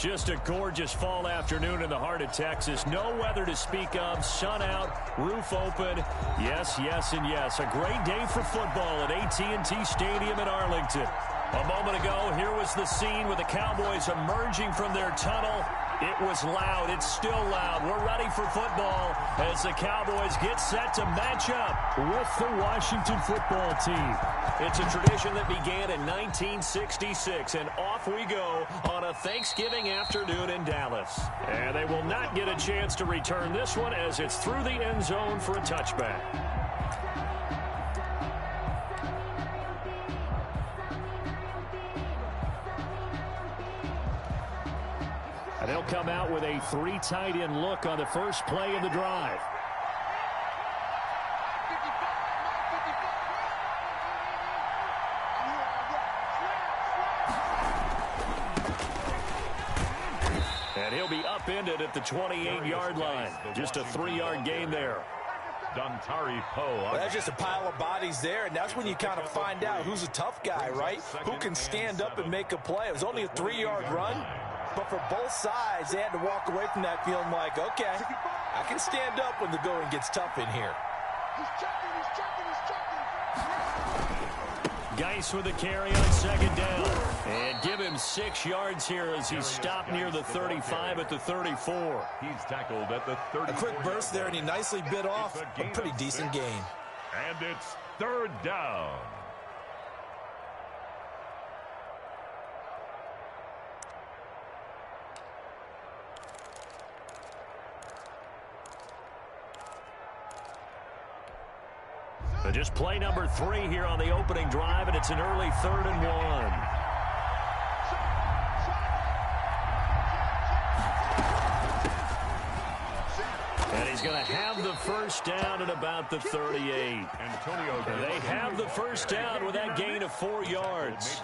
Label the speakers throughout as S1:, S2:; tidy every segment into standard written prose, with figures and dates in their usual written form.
S1: Just a gorgeous fall afternoon in the heart of Texas. No weather to speak of. Sun out, roof open. Yes, yes, and yes. A great day for football at AT&T Stadium in Arlington. A moment ago, here was the scene with the Cowboys emerging from their tunnel. It was loud. It's still loud. We're ready for football as the Cowboys get set to match up with the Washington football team. It's a tradition that began in 1966, and off we go on a Thanksgiving afternoon in Dallas. And they will not get a chance to return this one as it's through the end zone for a touchback. And they'll come out with a 3 tight end look on the first play of the drive. And he'll be upended at the 28-yard line. Just a 3-yard gain there.
S2: Well, that's just a pile of bodies there, and that's when you kind of find out who's a tough guy, right? Who can stand up and make a play. It was only a 3-yard run. But for both sides, they had to walk away from that feeling like, okay, I can stand up when the going gets tough in here.
S1: Geis with the carry on second down. And give him 6 yards here as he's stopped near the 35 at the 34.
S3: He's tackled at the 34.
S2: A quick burst there, and he nicely bit off a pretty decent gain.
S3: And it's 3rd down.
S1: Just play number 3 here on the opening drive, and it's an early 3rd and 1. And he's going to have the first down at about the 38. They have the first down with that gain of 4 yards.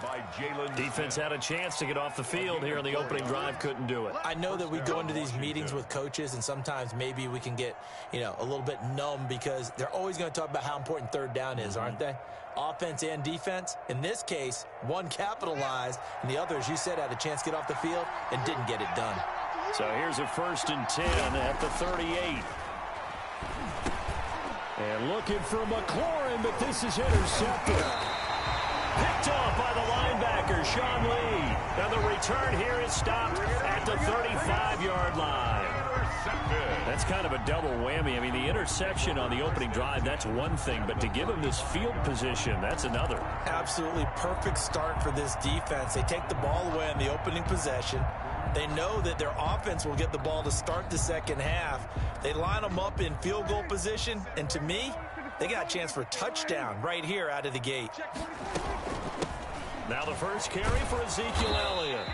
S1: Defense had a chance to get off the field here in the opening drive, couldn't do it.
S2: I know that we go into these meetings with coaches, and sometimes maybe we can get, a little bit numb because they're always going to talk about how important 3rd down is, aren't they? Offense and defense. In this case, one capitalized, and the other, as you said, had a chance to get off the field and didn't get it done.
S1: So here's a 1st and 10 at the 38. And looking for McLaurin, but this is intercepted. Picked off by the linebacker, Sean Lee. And the return here is stopped at the 35-yard line. That's kind of a double whammy. I mean, the interception on the opening drive, that's one thing. But to give him this field position, that's another.
S2: Absolutely perfect start for this defense. They take the ball away on the opening possession. They know that their offense will get the ball to start the second half. They line them up in field goal position, and to me, they got a chance for a touchdown right here out of the gate.
S1: Now the first carry for Ezekiel Elliott.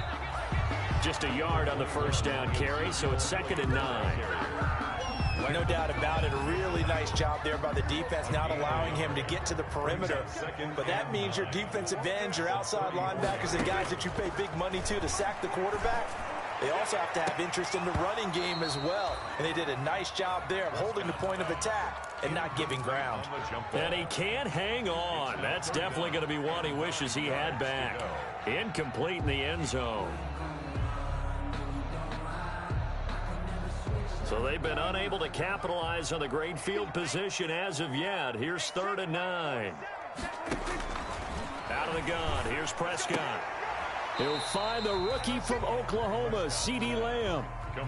S1: Just a yard on the first down carry, so it's 2nd and 9.
S2: No doubt about it. A really nice job there by the defense, not allowing him to get to the perimeter. But that means your defensive ends, your outside linebackers, the guys that you pay big money to sack the quarterback, they also have to have interest in the running game as well. And they did a nice job there of holding the point of attack and not giving ground.
S1: And he can't hang on. That's definitely going to be one he wishes he had back. Incomplete in the end zone. So they've been unable to capitalize on the great field position as of yet. Here's 3rd and 9. Out of the gun. Here's Prescott. He'll find the rookie from Oklahoma, C.D. Lamb.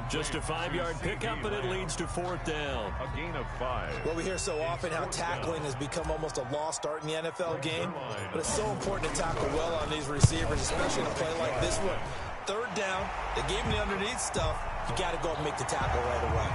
S1: Just a 5-yard pickup, and it leads to 4th down.
S3: A gain of 5.
S2: Well, we hear so often how tackling has become almost a lost art in the NFL game. But it's so important to tackle well on these receivers, especially in a play like this one. 3rd down, they gave him the underneath stuff. You got to go and make the tackle right away.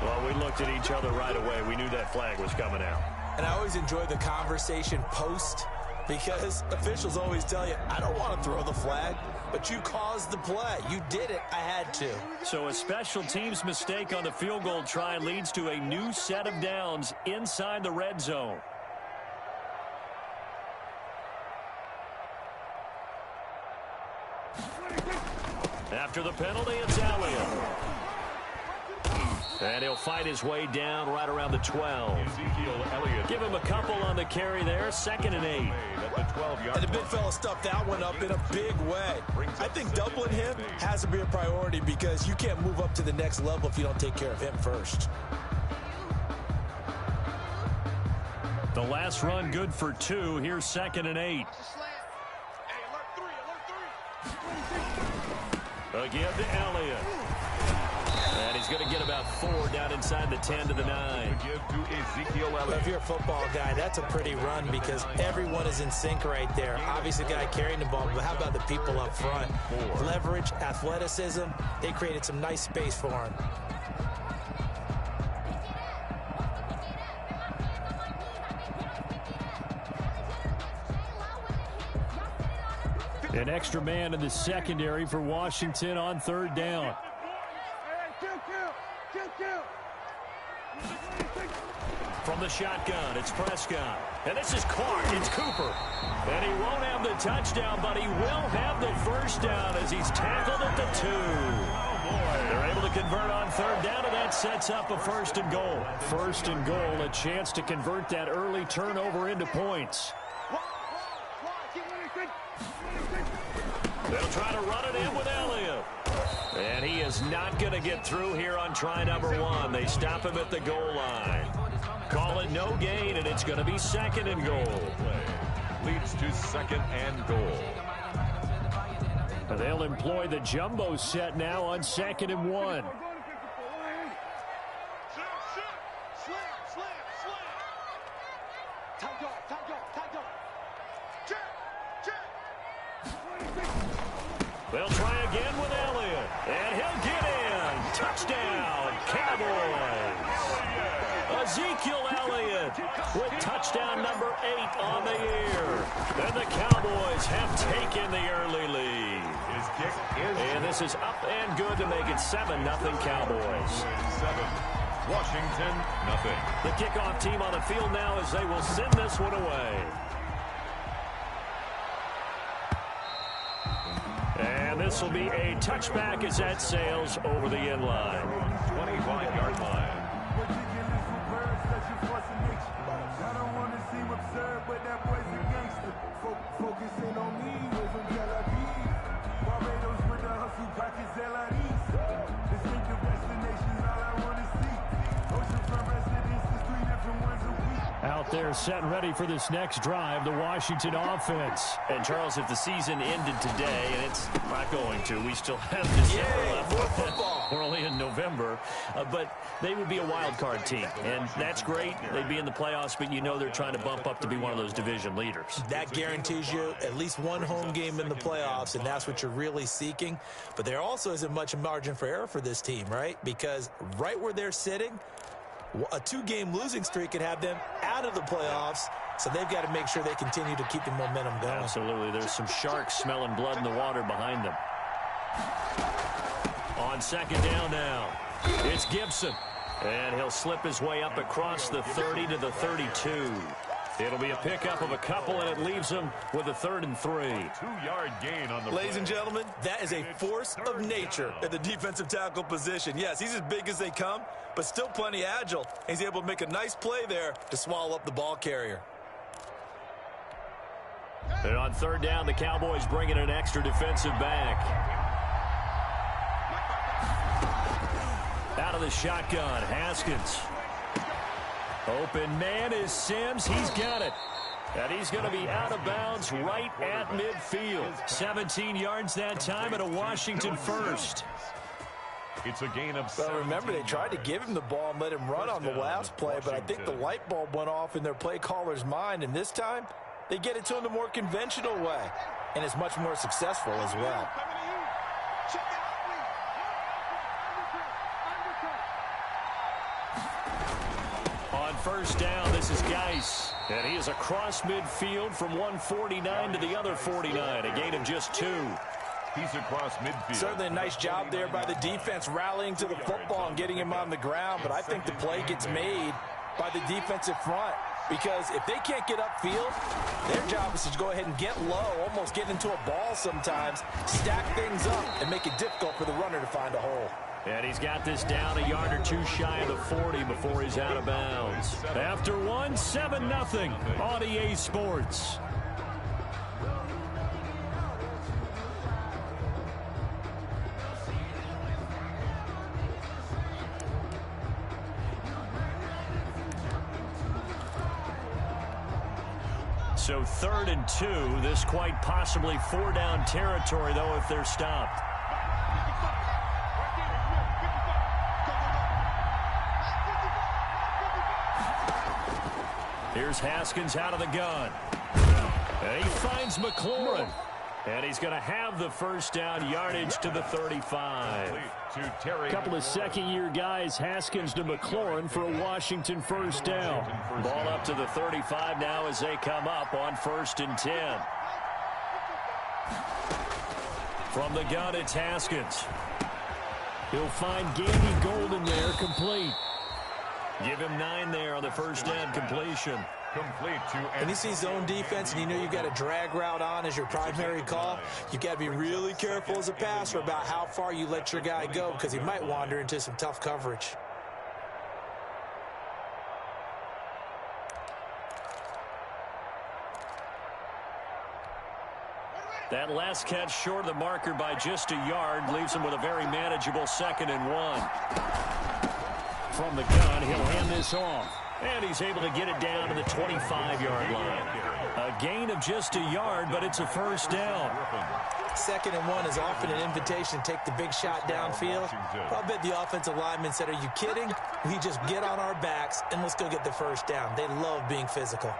S1: Well, we looked at each other right away. We knew that flag was coming out.
S2: And I always enjoy the conversation post because officials always tell you, I don't want to throw the flag, but you caused the play. You did it. I had to.
S1: So a special teams mistake on the field goal try leads to a new set of downs inside the red zone. After the penalty, it's Elliott. And he'll fight his way down right around the 12. Give him a couple on the carry there. 2nd and 8.
S2: And the big fella stuffed that one up in a big way. I think doubling him has to be a priority because you can't move up to the next level if you don't take care of him first.
S1: The last run good for 2. Here's 2nd and 8. Again to Elliott. And he's going to get about 4 down inside the 10 to the 9.
S2: If you're a football guy, that's a pretty run because everyone is in sync right there. Obviously, the guy carrying the ball, but how about the people up front? Leverage, athleticism, they created some nice space for him.
S1: An extra man in the secondary for Washington on 3rd down. From the shotgun, it's Prescott. And this is Clark. It's Cooper. And he won't have the touchdown, but he will have the first down as he's tackled at the 2. They're able to convert on 3rd down, and that sets up a 1st and goal. 1st and goal, a chance to convert that early turnover into points. They'll try to run it in with Elliott. And he is not going to get through here on try number 1. They stop him at the goal line. Call it no gain, and it's going to be 2nd and goal.
S3: Leads to 2nd and goal.
S1: They'll employ the jumbo set now on 2nd and 1. They'll try again with Elliott, and he'll get in. Touchdown, Cowboys. Ezekiel Elliott with touchdown number 8 on the year. And the Cowboys have taken the early lead. And this is up and good to make it 7-0 Cowboys.
S3: 7. Washington, nothing.
S1: The kickoff team on the field now as they will send this one away. And this will be a touchback as that sails over the end line.
S3: 25-yard line.
S4: I don't want to seem absurd, but that boy's a gangster. Focusing on me was from Tel Aviv. Barbados with the hustle pockets, LREs. Distinctive destinations, all I want to see. Oceanfront residences, 3 different ones a week.
S1: Out there set and ready for this next drive, the Washington offense. And Charles, if the season ended today, and it's not going to, we still have December left.
S2: More football.
S1: We're only in November, but they would be a wild card team, and that's great. They'd be in the playoffs, but you know they're trying to bump up to be one of those division leaders.
S2: That guarantees you at least one home game in the playoffs, and that's what you're really seeking. But there also isn't much margin for error for this team, right? Because right where they're sitting, a 2-game losing streak could have them out of the playoffs, so they've got to make sure they continue to keep the momentum going.
S1: Absolutely. There's some sharks smelling blood in the water behind them. On 2nd down now, it's Gibson. And he'll slip his way up across the 30 to the 32. It'll be a pickup of a couple, and it leaves him with a 3rd and 3.
S3: 2-yard gain on the
S2: Ladies and gentlemen, that is a force of nature at the defensive tackle position. Yes, he's as big as they come, but still plenty agile. He's able to make a nice play there to swallow up the ball carrier.
S1: And on 3rd down, the Cowboys bring in an extra defensive back. Out of the shotgun, Haskins. Open man is Sims. He's got it. And he's going to be out of bounds right at midfield. 17 yards that time and a Washington first.
S3: It's a gain of
S2: 7. Well, remember, they tried to give him the ball and let him run on the last play, but I think the light bulb went off in their play caller's mind, and this time they get it to him the more conventional way, and it's much more successful as well.
S1: On 1st down, this is Geis. And he is across midfield from 149 to the other 49. A gain of just 2.
S3: He's across midfield.
S2: Certainly a nice job there by the defense rallying to the football and getting him on the ground. But I think the play gets made by the defensive front. Because if they can't get upfield, their job is to go ahead and get low, almost get into a ball sometimes, stack things up, and make it difficult for the runner to find a hole.
S1: And he's got this down a yard or two shy of the 40 before he's out of bounds. After one, 7-0 on EA Sports. So 3rd and 2. This quite possibly 4-down territory, though, if they're stopped. Here's Haskins out of the gun. And he finds McLaurin. And he's going to have the first down, yardage to the 35. A couple of second-year guys, Haskins to McLaurin for a Washington first down. Ball up to the 35 now as they come up on 1st and 10. From the gun, it's Haskins. He'll find Gandy Golden there, complete. Give him 9 there on the first down completion.
S3: Complete to
S2: when he sees zone defense and you know you've got a drag route on as your primary call, you've got to be really careful as a passer about how far you let your guy go because he might wander into some tough coverage.
S1: That last catch short of the marker by just a yard leaves him with a very manageable 2nd and 1. From the gun, he'll hand this off. And he's able to get it down to the 25-yard line. A gain of just a yard, but it's a first down.
S2: 2nd and 1 is often an invitation to take the big shot downfield. I bet the offensive lineman said, are you kidding? We just get on our backs and let's go get the first down. They love being physical.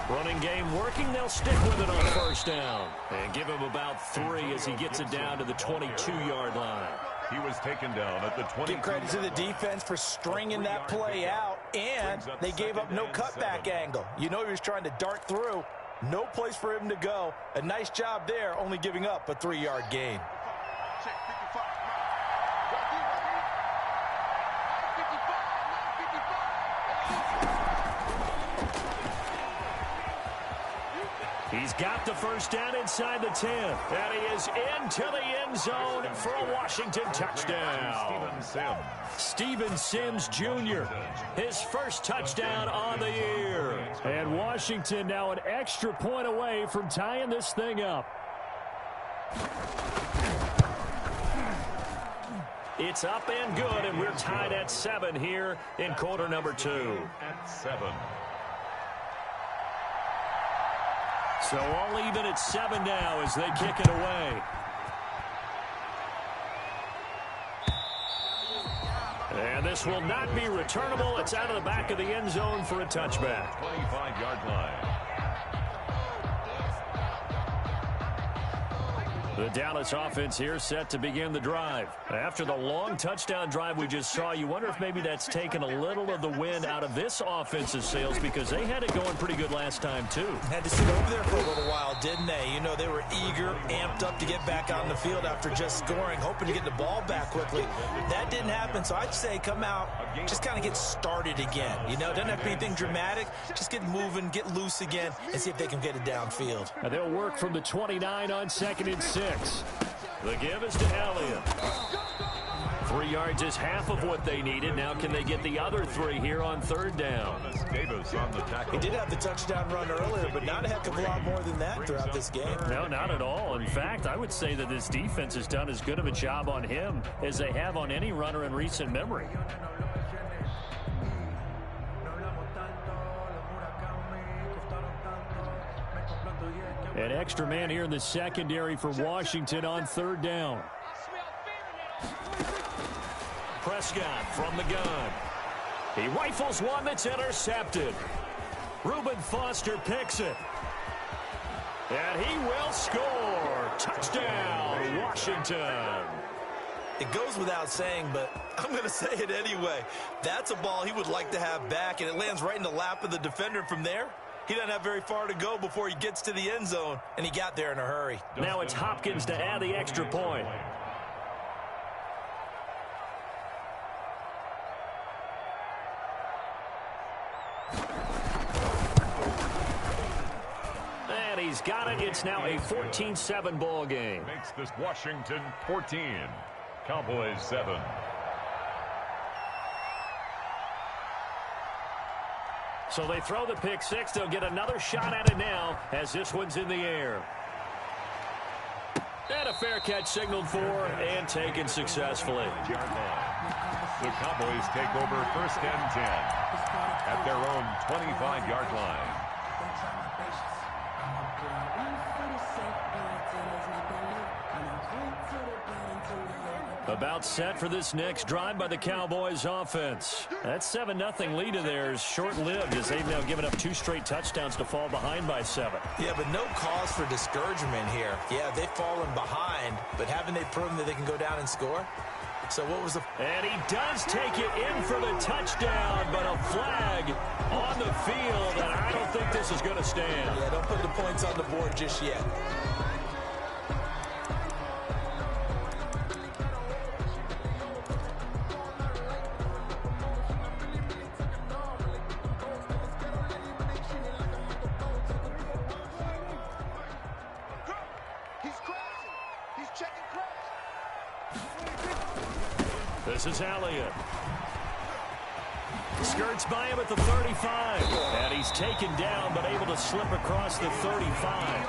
S1: Running game working. They'll stick with it on first down. And give him about 3 as he gets it down to the 22-yard line.
S3: He was taken down at the 20.
S2: Give credit to the defense for stringing that play out, and they gave up no cutback angle. You know he was trying to dart through. No place for him to go. A nice job there, only giving up a 3-yard gain.
S1: He's got the first down inside the 10. And he is into the end zone for a Washington touchdown. Steven Sims Jr., his first touchdown on the year. And Washington now an extra point away from tying this thing up. It's up and good, and we're tied at 7 here in quarter number 2.
S3: At 7.
S1: So all even at 7 now as they kick it away. And this will not be returnable. It's out of the back of the end zone for a touchback.
S3: 25-yard line.
S1: The Dallas offense here set to begin the drive. After the long touchdown drive we just saw, you wonder if maybe that's taken a little of the wind out of this offensive sails because they had it going pretty good last time too.
S2: Had to sit over there for a little while, didn't they? You know, they were eager, amped up to get back on the field after just scoring, hoping to get the ball back quickly. That didn't happen, so I'd say come out, just kind of get started again. You know, doesn't have to be anything dramatic. Just get moving, get loose again, and see if they can get it downfield.
S1: And they'll work from the 29 on 2nd and 6. The give is to Elliott. 3 yards is half of what they needed. Now can they get the other 3 here on 3rd down?
S2: He did have the touchdown run earlier, but not a heck of a lot more than that throughout this game.
S1: No, not at all. In fact, I would say that this defense has done as good of a job on him as they have on any runner in recent memory. An extra man here in the secondary for Washington on 3rd down. Prescott from the gun. He rifles one that's intercepted. Reuben Foster picks it. And he will score. Touchdown, Washington.
S2: It goes without saying, but I'm going to say it anyway. That's a ball he would like to have back, and it lands right in the lap of the defender from there. He doesn't have very far to go before he gets to the end zone, and he got there in a hurry.
S1: Now it's Hopkins to add the extra point. He's got it. It's now a 14-7 ball game.
S3: Makes this Washington 14. Cowboys 7.
S1: So they throw the pick six. They'll get another shot at it now as this one's in the air. And a fair catch signaled for and taken successfully.
S3: The Cowboys take over 1st and 10 at their own 25-yard line.
S1: About set for this next drive by the Cowboys offense. That 7-0 lead of theirs short-lived as they've now given up 2 straight touchdowns to fall behind by 7.
S2: Yeah, but no cause for discouragement here. Yeah, they've fallen behind, but haven't they proven that they can go down and score? So what was the...
S1: And he does take it in for the touchdown, but a flag on the field, and I don't think this is going to stand.
S2: Yeah, don't put the points on the board just yet.
S1: This is Elliott. Skirts by him at the 35. And he's taken down, but able to slip across the 35.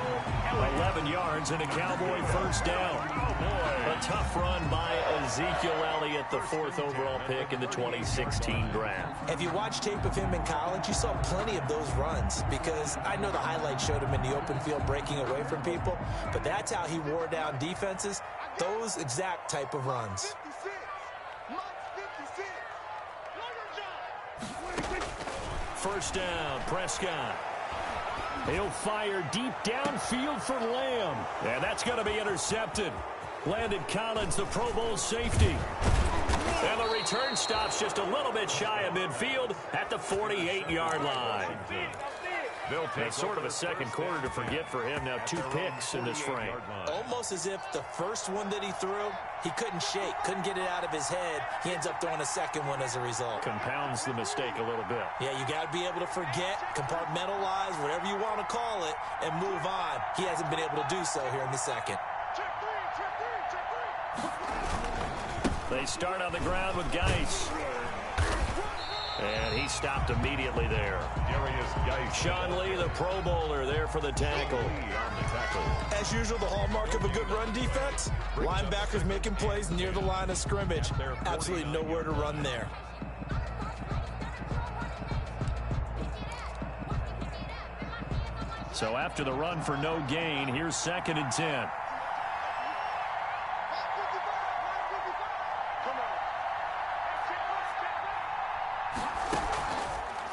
S1: 11 yards and a Cowboy first down. A tough run by Ezekiel Elliott, the 4th overall pick in the 2016 draft.
S2: If you watched tape of him in college, you saw plenty of those runs because I know the highlights showed him in the open field breaking away from people, but that's how he wore down defenses, those exact type of runs.
S1: First down, Prescott. He'll fire deep downfield for Lamb. And that's going to be intercepted. Landon Collins, the Pro Bowl safety. And the return stops just a little bit shy of midfield at the 48-yard line. It's sort of a second quarter to forget for him. Now 2 picks in this frame.
S2: Almost as if the first one that he threw, he couldn't shake, couldn't get it out of his head. He ends up throwing a second one as a result.
S1: Compounds the mistake a little bit.
S2: Yeah, you got to be able to forget, compartmentalize, whatever you want to call it, and move on. He hasn't been able to do so here in the second.
S1: They start on the ground with Geis. And he stopped immediately there. Sean Lee, the Pro Bowler, there for the tackle.
S2: As usual, the hallmark of a good run defense, linebackers making plays near the line of scrimmage. Absolutely nowhere to run there.
S1: So after the run for no gain, here's 2nd and 10.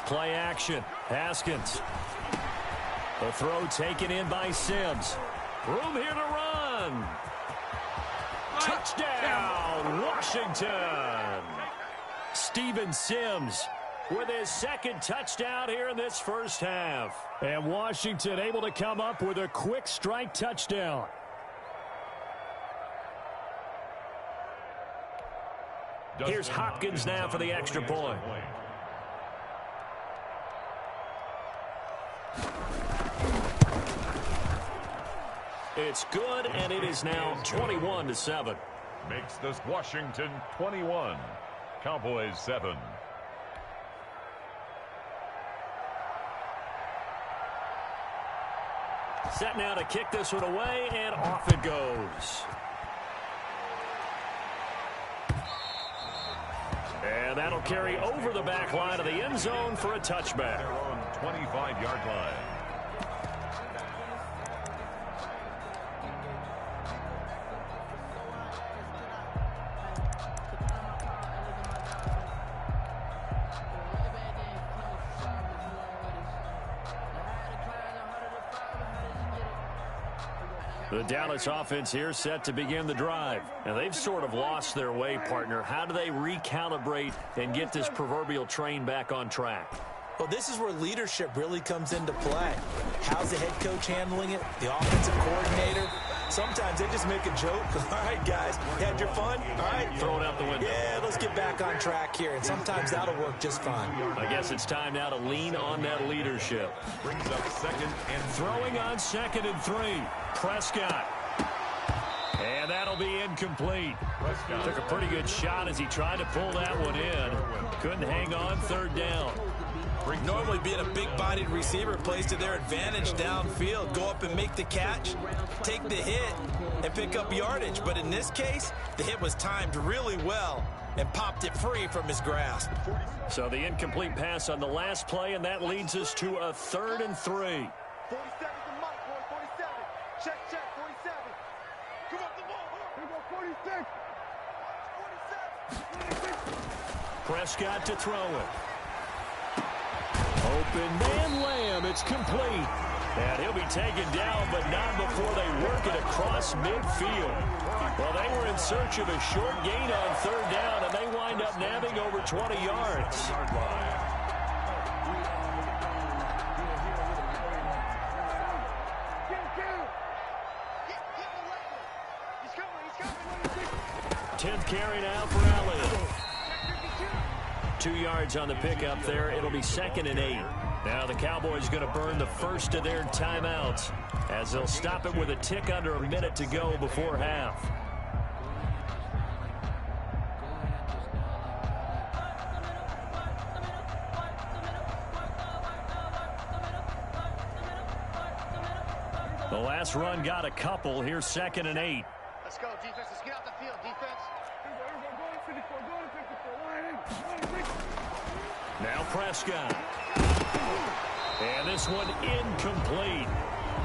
S1: Play action. Haskins. The throw taken in by Sims. Room here to run. Touchdown, Washington. Steven Sims with his 2nd touchdown here in this first half. And Washington able to come up with a quick strike touchdown. Here's Hopkins now for the extra point. It's good, and it is now 21-7.
S3: Makes this Washington 21. Cowboys 7.
S1: Set now to kick this one away, and off it goes. And that'll carry over the back line of the end zone for a touchback.
S3: Their own 25-yard line.
S1: The Dallas offense here set to begin the drive. And they've sort of lost their way, partner. How do they recalibrate and get this proverbial train back on track?
S2: Well, this is where leadership really comes into play. How's the head coach handling it? The offensive coordinator? Sometimes they just make a joke. All right, guys, had your fun? All right.
S1: Throw it out the window.
S2: Yeah, let's get back on track here, and sometimes that'll work just fine.
S1: I guess it's time now to lean on that leadership.
S3: Brings up 2nd and
S1: Throwing on 2nd and 3. Prescott. And that'll be incomplete. Took a pretty good shot as he tried to pull that one in. Couldn't hang on 3rd down.
S2: Normally being a big-bodied receiver plays to their advantage downfield. Go up and make the catch, take the hit, and pick up yardage. But in this case, the hit was timed really well and popped it free from his grasp.
S1: So the incomplete pass on the last play, and that leads us to a 3rd and 3.
S4: 47 to Mike, boy, 47. Check, 47. Come on, the ball. Here we go, 46. 46.
S1: Prescott to throw it. Open man Lamb. It's complete. And he'll be taken down, but not before they work it across midfield. Well, they were in search of a short gain on 3rd down, and they wind up nabbing over 20 yards. Tenth carry now for Elliott. 2 yards on the pickup there. It'll be 2nd and 8. Now the Cowboys going to burn the first of their timeouts as they'll stop it with a tick under a minute to go before half. The last run got a couple. Here's 2nd and 8.
S5: Let's go, defense. Let's get out the field, defense.
S1: Now Prescott. And this one incomplete.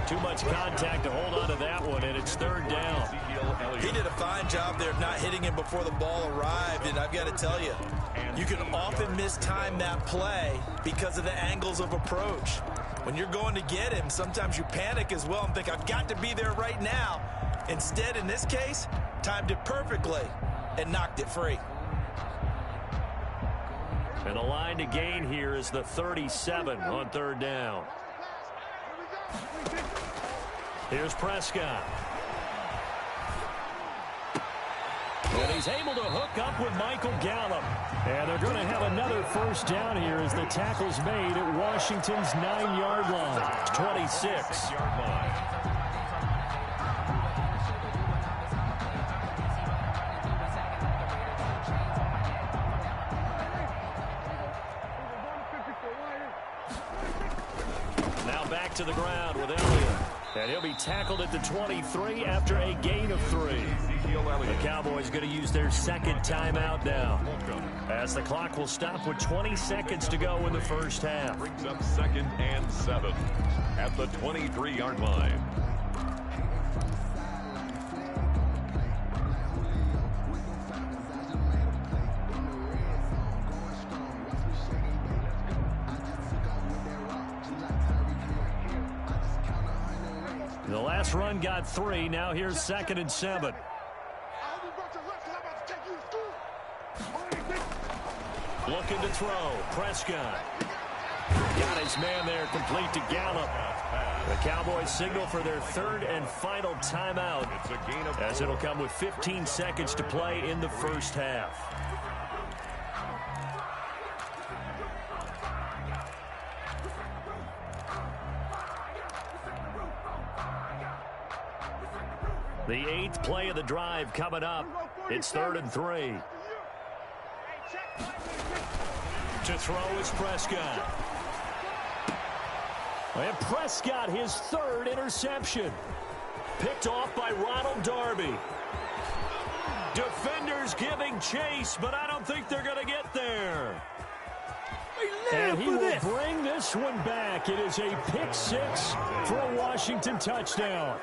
S1: Too much contact to hold on to that one, and it's 3rd down.
S2: He did a fine job there of not hitting him before the ball arrived, and I've got to tell you, you can often mistime that play because of the angles of approach. When you're going to get him, sometimes you panic as well and think, I've got to be there right now. Instead, in this case, timed it perfectly and knocked it free.
S1: And the line to gain here is the 37 on 3rd down. Here's Prescott. And he's able to hook up with Michael Gallup. And they're going to have another first down here as the tackle's made at Washington's 9-yard line. 26. Now back to the ground with Elliott. And he'll be tackled at the 23 after a gain of 3. The Cowboys going to use their 2nd timeout now, as the clock will stop with 20 seconds to go in the first half.
S3: Brings up 2nd and 7 at the 23-yard line.
S1: The last run got 3. Now here's 2nd and 7. Looking to throw. Prescott. Got his man there, complete to Gallup. The Cowboys signal for their 3rd and final timeout, as it'll come with 15 seconds to play in the first half. The 8th play of the drive coming up. It's 3rd and 3. To throw is Prescott. And Prescott, his 3rd interception. Picked off by Ronald Darby. Defenders giving chase, but I don't think they're going to get there. And he will bring this one back. It is a pick 6 for a Washington touchdown.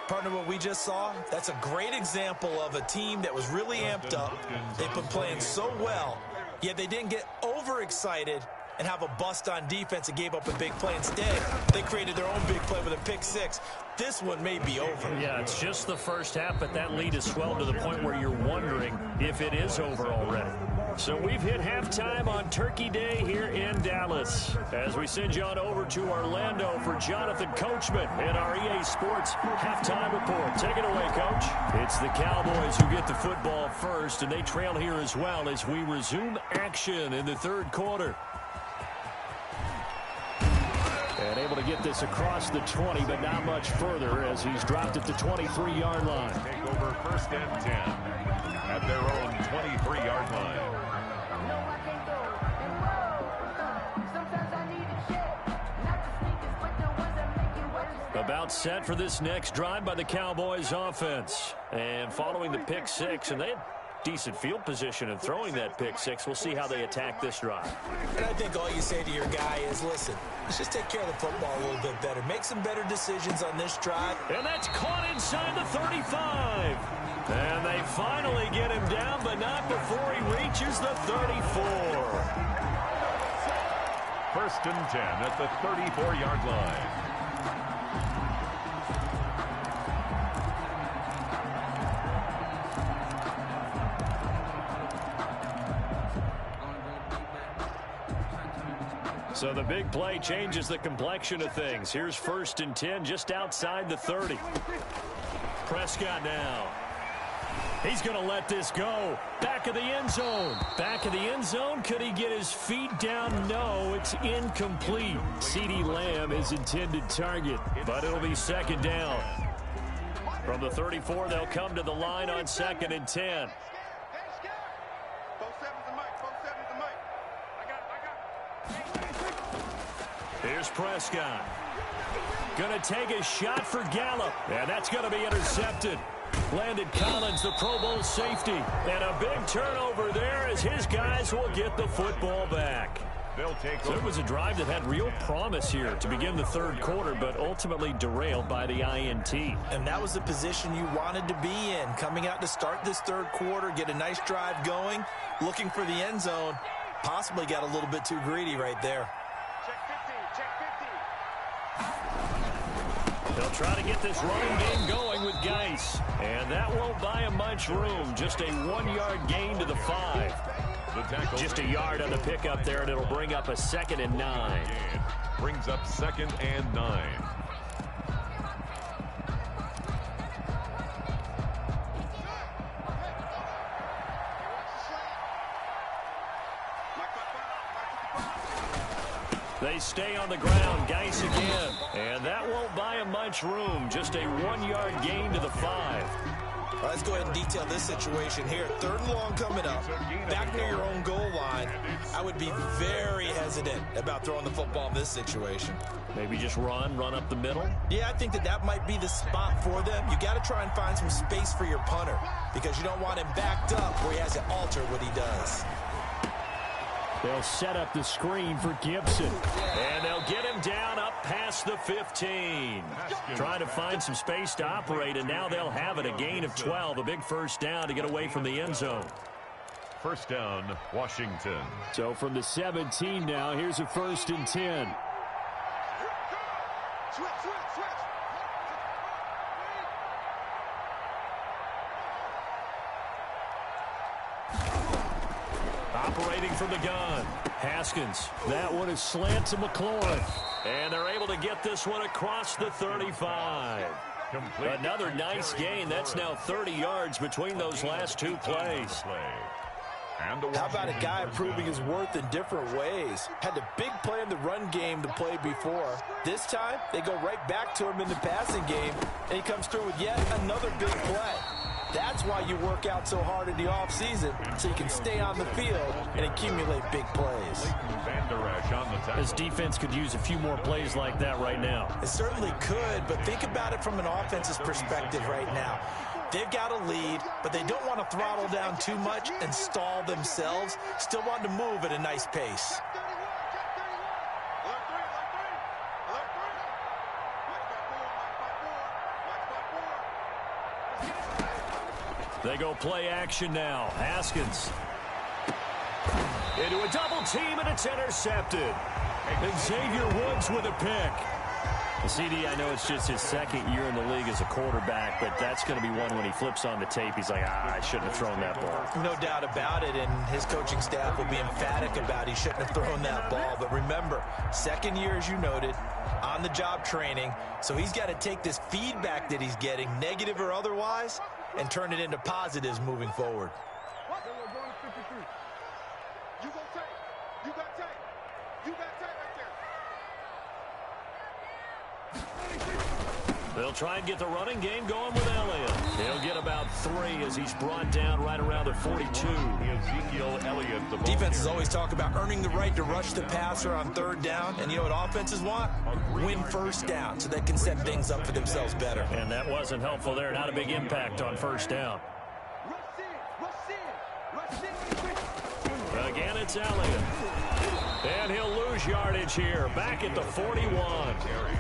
S2: Partner, what we just saw, that's a great example of a team that was really amped up. They've been playing so well, yet they didn't get overexcited and have a bust on defense and gave up a big play. Instead, they created their own big play with a pick 6. This one may be over.
S1: Yeah, it's just the first half, but that lead has swelled to the point where you're wondering if it is over already. So we've hit halftime on Turkey Day here in Dallas. As we send you on over to Orlando for Jonathan Coachman in our EA Sports halftime report. Take it away, Coach. It's the Cowboys who get the football first, and they trail here as well as we resume action in the third quarter. And able to get this across the 20, but not much further as he's dropped at the 23-yard line.
S3: Take over first and 10 at their own 23-yard line.
S1: About set for this next drive by the Cowboys offense. And following the pick six, and they had decent field position in throwing that pick six. We'll see how they attack this drive.
S2: And I think all you say to your guy is, listen, let's just take care of the football a little bit better. Make some better decisions on this drive.
S1: And that's caught inside the 35. And they finally get him down, but not before he reaches the 34.
S3: First and 10 at the 34-yard line.
S1: So the big play changes the complexion of things. Here's first and 10 just outside the 30. Prescott now. He's going to let this go. Back of the end zone. Back of the end zone. Could he get his feet down? No, it's incomplete. CeeDee Lamb is intended target, but it'll be second down. From the 34, they'll come to the line on second and 10. Here's Prescott. Going to take a shot for Gallup. And that's going to be intercepted. Landon Collins, the Pro Bowl safety. And a big turnover there as his guys will get the football back. So it was a drive that had real promise here to begin the third quarter, but ultimately derailed by the INT.
S2: And that was the position you wanted to be in. Coming out to start this third quarter, get a nice drive going, looking for the end zone. Possibly got a little bit too greedy right there.
S1: They'll try to get this running game going with Geis. And that won't buy him much room. Just a 1-yard gain to the 5. Just a yard on the pickup there, and it'll bring up a second and 9.
S3: Brings up second and 9.
S1: They stay on the ground. Geis again. And that won't buy him much room. Just a 1-yard gain to the 5.
S2: Let's go ahead and detail this situation here. Third and long coming up. Back near your own goal line. I would be very hesitant about throwing the football in this situation.
S1: Maybe just run up the middle?
S2: Yeah, I think that might be the spot for them. You got to try and find some space for your punter because you don't want him backed up where he has to alter what he does.
S1: They'll set up the screen for Gibson. And they'll get him down up past the 15. Trying to find some space to operate, and now they'll have it. A gain of 12, a big first down to get away from the end zone.
S3: First down, Washington.
S1: So from the 17 now, here's a first and 10. Operating from the gun. Haskins. That one is slant to McLaurin. And they're able to get this one across the 35. Another nice gain. That's now 30 yards between those last two plays.
S2: How about a guy proving his worth in different ways? Had a big play in the run game to play before. This time, they go right back to him in the passing game, and he comes through with yet another big play. That's why you work out so hard in the offseason, so you can stay on the field and accumulate big plays.
S1: This defense could use a few more plays like that right now.
S2: It certainly could, but think about it from an offense's perspective right now. They've got a lead, but they don't want to throttle down too much and stall themselves. Still want to move at a nice pace.
S1: They go play action now. Haskins. Into a double team, and it's intercepted. And Xavier Woods with a pick. CD, I know it's just his second year in the league as a quarterback, but that's going to be one when he flips on the tape. He's like, I shouldn't have thrown that ball.
S2: No doubt about it, and his coaching staff will be emphatic about he shouldn't have thrown that ball. But remember, second year, as you noted, on-the-job training, so he's got to take this feedback that he's getting, negative or otherwise, and turn it into positives moving forward.
S1: They'll try and get the running game going with Elliott. He'll get about 3 as he's brought down right around the 42.
S3: Ezekiel Elliott.
S2: Defenses always talk about earning the right to rush the passer on third down. And you know what offenses want? Win first down so they can set things up for themselves better.
S1: And that wasn't helpful there. Not a big impact on first down. Again, it's Elliott. And he'll lose yardage here, back at the 41.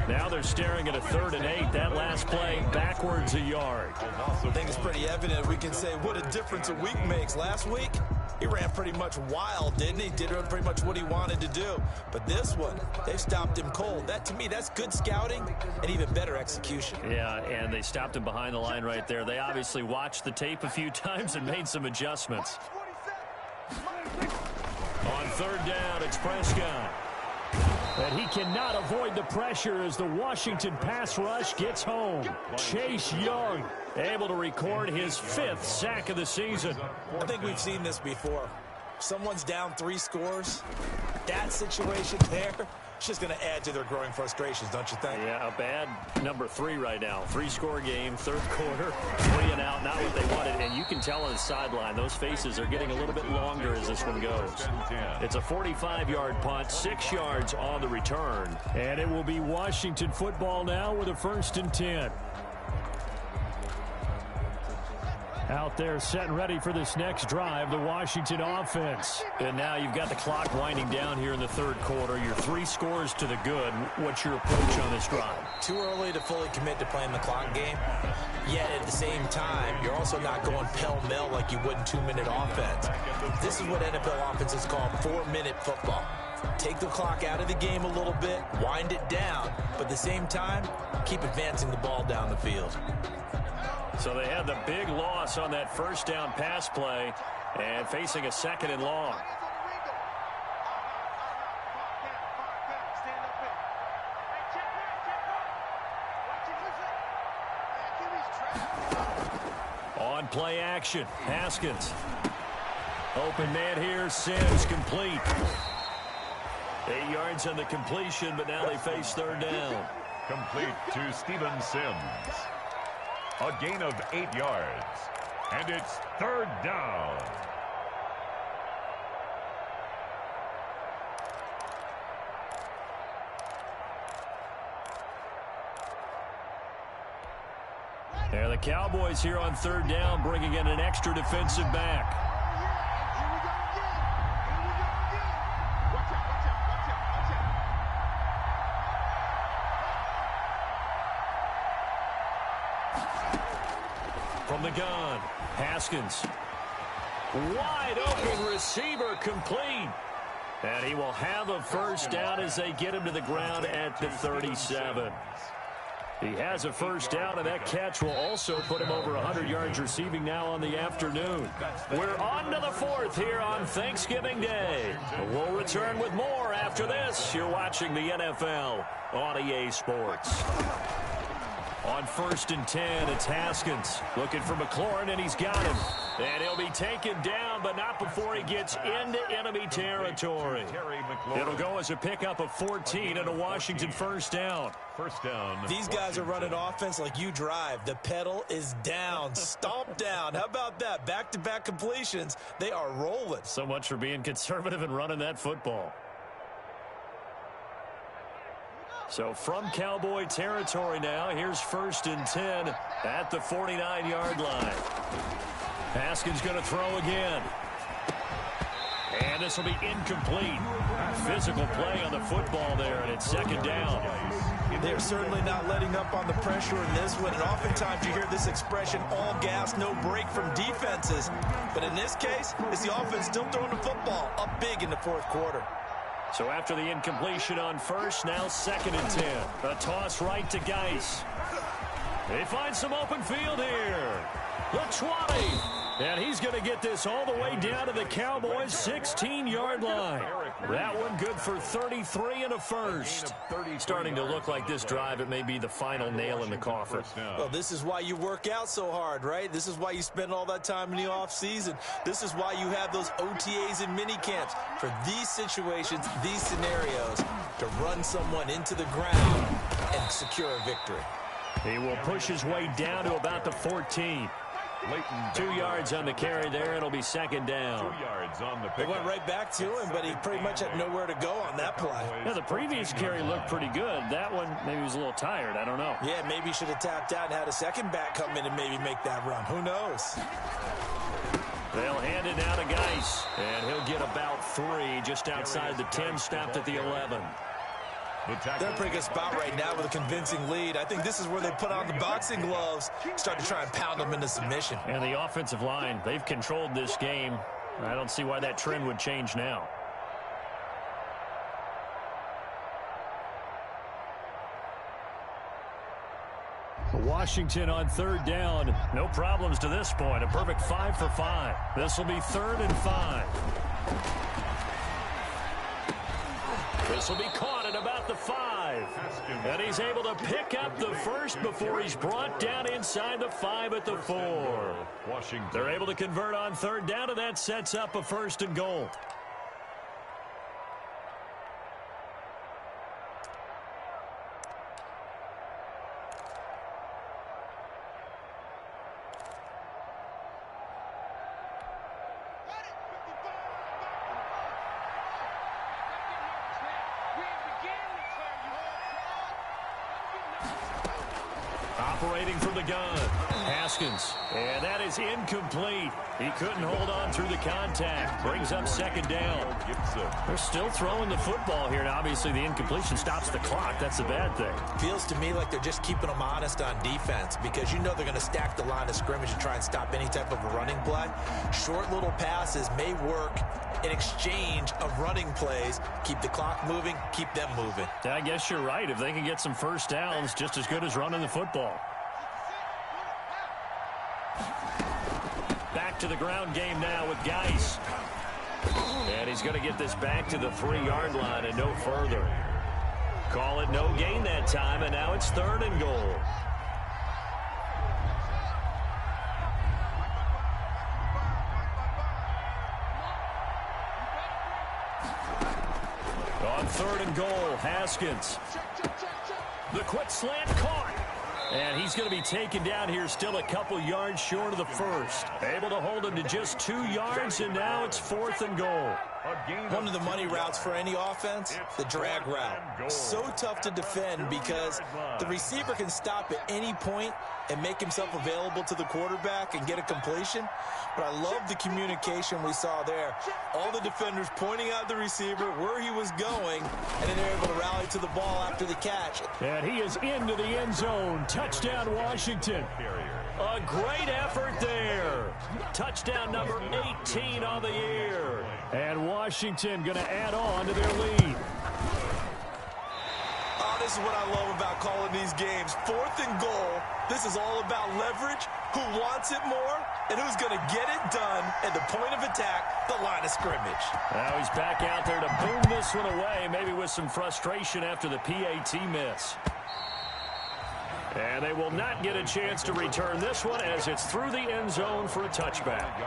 S1: Now they're staring at a 3rd and 8. That last play, backwards a yard.
S2: I think it's pretty evident. We can say what a difference a week makes. Last week, he ran pretty much wild, didn't he? Did pretty much what he wanted to do. But this one, they've stopped him cold. That, to me, that's good scouting and even better execution.
S1: Yeah, and they stopped him behind the line right there. They obviously watched the tape a few times and made some adjustments. On 3rd down, it's Prescott. And he cannot avoid the pressure as the Washington pass rush gets home. Chase Young able to record his 5th sack of the season.
S2: I think we've seen this before. Someone's down 3 scores. That situation there, it's just going to add to their growing frustrations, don't you think?
S1: Yeah, a bad number 3 right now. 3-score game, 3rd quarter, 3 and out, not what they wanted. And you can tell on the sideline, those faces are getting a little bit longer as this one goes. It's a 45-yard punt, 6 yards on the return. And it will be Washington football now with a 1st and 10. Out there set and ready for this next drive, the Washington offense. And now you've got the clock winding down here in the 3rd quarter. Your 3 scores to the good. What's your approach on this drive?
S2: Too early to fully commit to playing the clock game. Yet at the same time, you're also not going pell-mell like you would in 2-minute offense. This is what NFL offenses call 4-minute football. Take the clock out of the game a little bit, wind it down, but at the same time, keep advancing the ball down the field.
S1: So they had the big loss on that 1st down pass play and facing a 2nd and long. On play action, Haskins. Open man here, Sims complete. 8 yards on the completion, but now they face 3rd down.
S3: Complete to Steven Sims. A gain of 8 yards. And it's 3rd down.
S1: And the Cowboys here on 3rd down, bringing in an extra defensive back. From the gun, Haskins. Wide open receiver complete. And he will have a 1st down as they get him to the ground at the 37. He has a 1st down, and that catch will also put him over 100 yards receiving now on the afternoon. We're on to the 4th here on Thanksgiving Day. We'll return with more after this. You're watching the NFL on EA Sports. On 1st and 10, it's Haskins looking for McLaurin, and he's got him. And he'll be taken down, but not before he gets into enemy territory. It'll go as a pickup of 14 and a Washington 1st down.
S3: 1st down.
S2: These guys are running offense like you drive. The pedal is down, stomp down. How about that? Back-to-back completions. They are rolling.
S1: So much for being conservative and running that football. So from Cowboy territory now, here's 1st and 10 at the 49-yard line. Haskins going to throw again. And this will be incomplete. Physical play on the football there, and it's 2nd down.
S2: They're certainly not letting up on the pressure in this one, and oftentimes you hear this expression, all gas, no break from defenses. But in this case, it's the offense still throwing the football up big in the 4th quarter.
S1: So after the incompletion on first, now 2nd and 10. A toss right to Geis. They find some open field here. The 20. And he's going to get this all the way down to the Cowboys' 16-yard line. That one good for 33 and a first. Starting to look like this drive, it may be the final nail in the coffin.
S2: Well, this is why you work out so hard, right? This is why you spend all that time in the offseason. This is why you have those OTAs and mini camps. For these situations, these scenarios, to run someone into the ground and secure a victory.
S1: He will push his way down to about the 14. 2 yards on the carry there. It'll be 2nd down.
S3: 2 yards on the
S2: It
S3: pick.
S2: went right back to him, but he pretty much had nowhere to go on that play.
S1: Yeah, the previous carry looked pretty good. That one, maybe he was a little tired. I don't know.
S2: Yeah, maybe he should have tapped out and had a second back come in and maybe make that run. Who knows?
S1: They'll hand it now to Geis, and he'll get about 3 just outside the 10, stopped at the 11.
S2: They're in a pretty good spot right now with a convincing lead. I think this is where they put on the boxing gloves, start to try and pound them into submission.
S1: And the offensive line, they've controlled this game. I don't see why that trend would change now. Washington on 3rd down. No problems to this point. A perfect 5 for 5. This will be 3rd and 5. This will be caught at about the 5. And he's able to pick up the first before he's brought down inside the 5 at the 4. They're able to convert on 3rd down, and that sets up a 1st and goal. Operating from the gun, Haskins, and that is incomplete. He couldn't hold on through the contact. Brings up 2nd down. They're still throwing the football here, and obviously the incompletion stops the clock. That's the bad thing.
S2: Feels to me like they're just keeping them honest on defense because you know they're going to stack the line of scrimmage and try and stop any type of a running play. Short little passes may work in exchange of running plays. Keep the clock moving, keep them moving.
S1: I guess you're right. If they can get some first downs, just as good as running the football. Back to the ground game now with Geis. And he's going to get this back to the 3-yard line and no further. Call it no gain that time, and now it's 3rd and goal. On 3rd and goal, Haskins. The quick slant caught. And he's going to be taken down here still a couple yards short of the 1st. Able to hold him to just 2 yards, and now it's 4th and goal.
S2: One of the money routes for any offense, the drag route. So tough to defend because the receiver can stop at any point and make himself available to the quarterback and get a completion. But I love the communication we saw there. All the defenders pointing out the receiver, where he was going, and then they're able to rally to the ball after the catch.
S1: And he is into the end zone. Touchdown, Washington. A great effort there. Touchdown number 18 on the year. And Washington going to add on to their lead.
S2: Oh, this is what I love about calling these games. 4th and goal. This is all about leverage, who wants it more, and who's going to get it done at the point of attack, the line of scrimmage.
S1: Now he's back out there to boom this one away, maybe with some frustration after the PAT miss. And they will not get a chance to return this one as it's through the end zone for a touchback.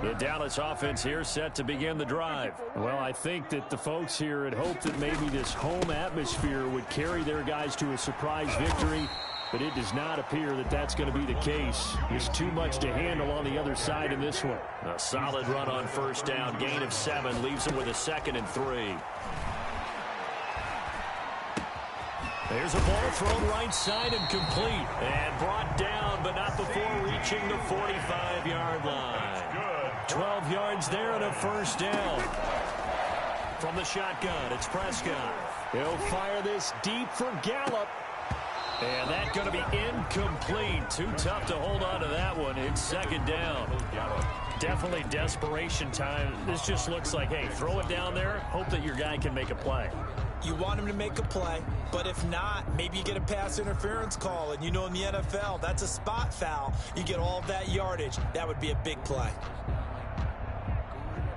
S1: The Dallas offense here set to begin the drive. Well, I think that the folks here had hoped that maybe this home atmosphere would carry their guys to a surprise victory, but it does not appear that that's going to be the case. There's too much to handle on the other side in this one. A solid run on 1st down, gain of 7, leaves them with a 2nd and 3. There's a ball thrown right side and complete, and brought down, but not before reaching the 45-yard line. 12 yards there and a 1st down. From the shotgun, it's Prescott. He'll fire this deep for Gallup. And that's going to be incomplete. Too tough to hold on to that one. It's second down. Definitely desperation time. This just looks like, hey, throw it down there. Hope that your guy can make a play.
S2: You want him to make a play, but if not, maybe you get a pass interference call. And you know in the NFL, that's a spot foul. You get all that yardage. That would be a big play.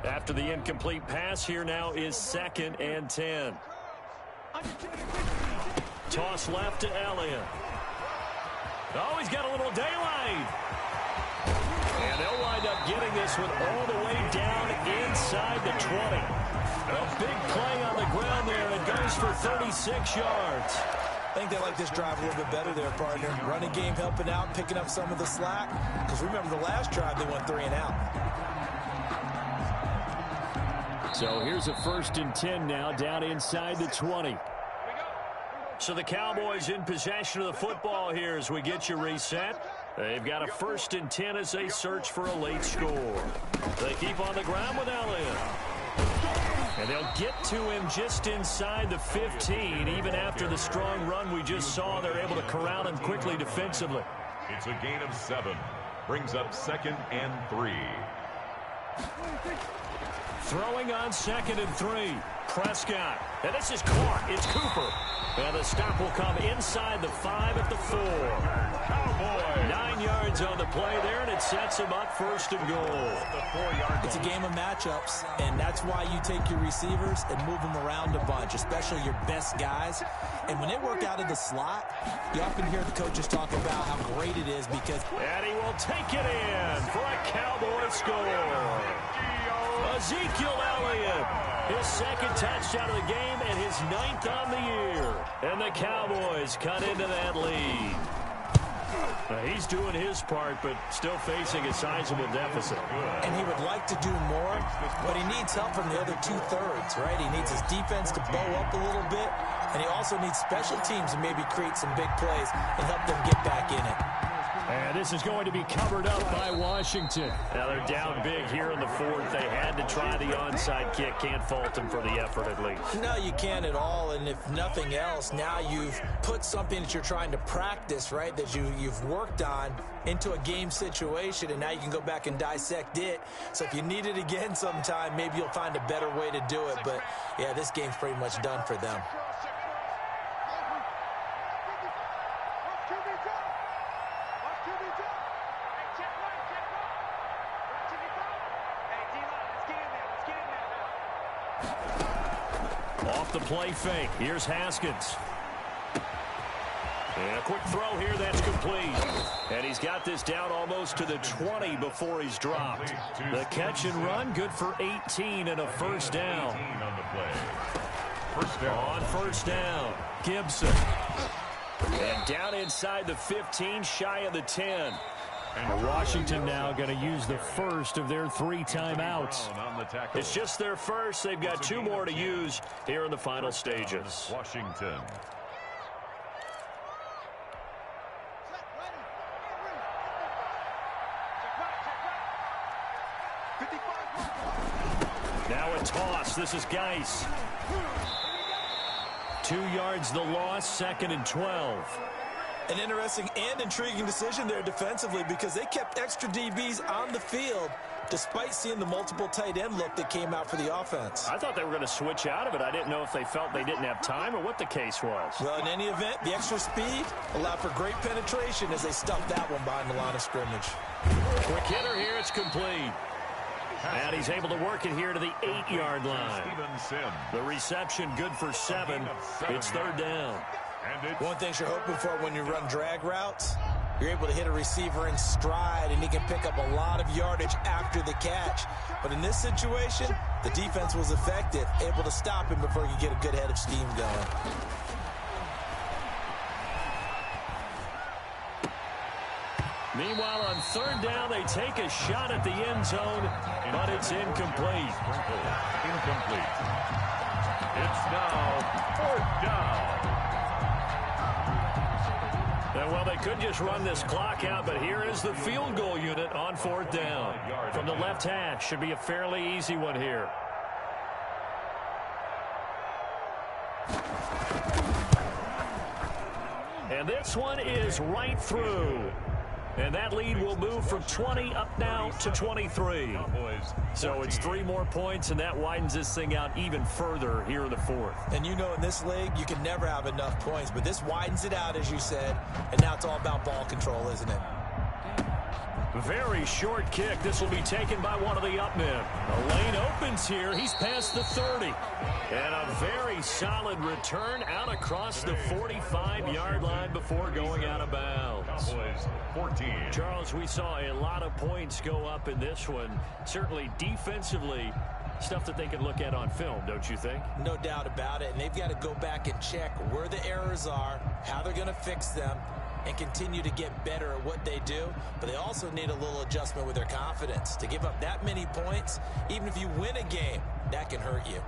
S1: After the incomplete pass, here now is 2nd and 10. Toss left to Elliott. Oh, he's got a little daylight. And they'll wind up getting this one all the way down inside the 20. A big play on the ground there, and it goes for 36 yards.
S2: I think they like this drive a little bit better there, partner. Running game helping out, picking up some of the slack. Because remember the last drive, they went 3 and out.
S1: So here's a 1st and 10 now, down inside the 20. So the Cowboys in possession of the football here as we get you reset. They've got a 1st and 10 as they search for a late score. They keep on the ground with Elliott. And they'll get to him just inside the 15. Even after the strong run we just saw, they're able to corral him quickly defensively.
S3: It's a gain of 7. Brings up 2nd and 3.
S1: Throwing on 2nd and 3. Prescott. And this is caught. It's Cooper. And the stop will come inside the 5 at the 4.
S3: Cowboys.
S1: 9 yards on the play there, and it sets him up 1st and goal.
S2: It's a game of matchups, and that's why you take your receivers and move them around a bunch, especially your best guys. And when they work out of the slot, you often hear the coaches talk about how great it is because...
S1: And he will take it in for a Cowboy score. Ezekiel Elliott, his 2nd touchdown of the game and his 9th on the year. And the Cowboys cut into that lead. He's doing his part, but still facing a sizable deficit.
S2: And he would like to do more, but he needs help from the other 2/3, right? He needs his defense to bow up a little bit, and he also needs special teams to maybe create some big plays and help them get back in it.
S1: And this is going to be covered up by Washington. Now they're down big here in the 4th. They had to try the onside kick. Can't fault them for the effort at least.
S2: No, you can't at all. And if nothing else, now you've put something that you're trying to practice, right, that you've worked on into a game situation, and now you can go back and dissect it. So if you need it again sometime, maybe you'll find a better way to do it. But, yeah, this game's pretty much done for them.
S1: Off the play fake. Here's Haskins. And a quick throw here. That's complete. And he's got this down almost to the 20 before he's dropped. The catch and run, good for 18 and a 1st down. On 1st down, Gibson. And down inside the 15, shy of the 10. And Washington now going to use the 1st of their 3 timeouts. It's just their 1st. They've got 2 more to use here in the final stages.
S3: Washington.
S1: Now a toss. This is Geis. 2 yards the loss, 2nd and 12.
S2: An interesting and intriguing decision there defensively because they kept extra DBs on the field despite seeing the multiple tight end look that came out for the offense.
S1: I thought they were going to switch out of it. I didn't know if they felt they didn't have time or what the case was.
S2: Well, in any event, the extra speed allowed for great penetration as they stuffed that one behind the line of scrimmage.
S1: Quick hitter here. It's complete. And he's able to work it here to the 8-yard line. The reception good for 7. It's 3rd down.
S2: One thing you're hoping for when you run drag routes, you're able to hit a receiver in stride, and he can pick up a lot of yardage after the catch. But in this situation, the defense was effective, able to stop him before he could get a good head of steam going.
S1: Meanwhile, on 3rd down, they take a shot at the end zone, but it's incomplete.
S3: Incomplete. It's now 4th down.
S1: Well, they could just run this clock out, but here is the field goal unit on 4th down. From the left hash, should be a fairly easy one here. And this one is right through. And that lead will move from 20 up now to 23. So it's 3 more points, and that widens this thing out even further here in the fourth.
S2: And you know in this league, you can never have enough points, but this widens it out, as you said, and now it's all about ball control, isn't it?
S1: Very short kick. This will be taken by one of the up men. The lane opens here. He's past the 30. And a very solid return out across the 45-yard line before going out of bounds.
S3: Cowboys 14.
S1: Charles, we saw a lot of points go up in this one. Certainly defensively, stuff that they can look at on film, don't you think?
S2: No doubt about it. And they've got to go back and check where the errors are, how they're going to fix them, and continue to get better at what they do. But they also need a little adjustment with their confidence. To give up that many points, even if you win a game, that can hurt you.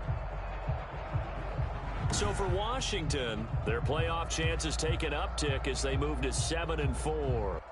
S1: So for Washington, their playoff chances take an uptick as they move to 7-4.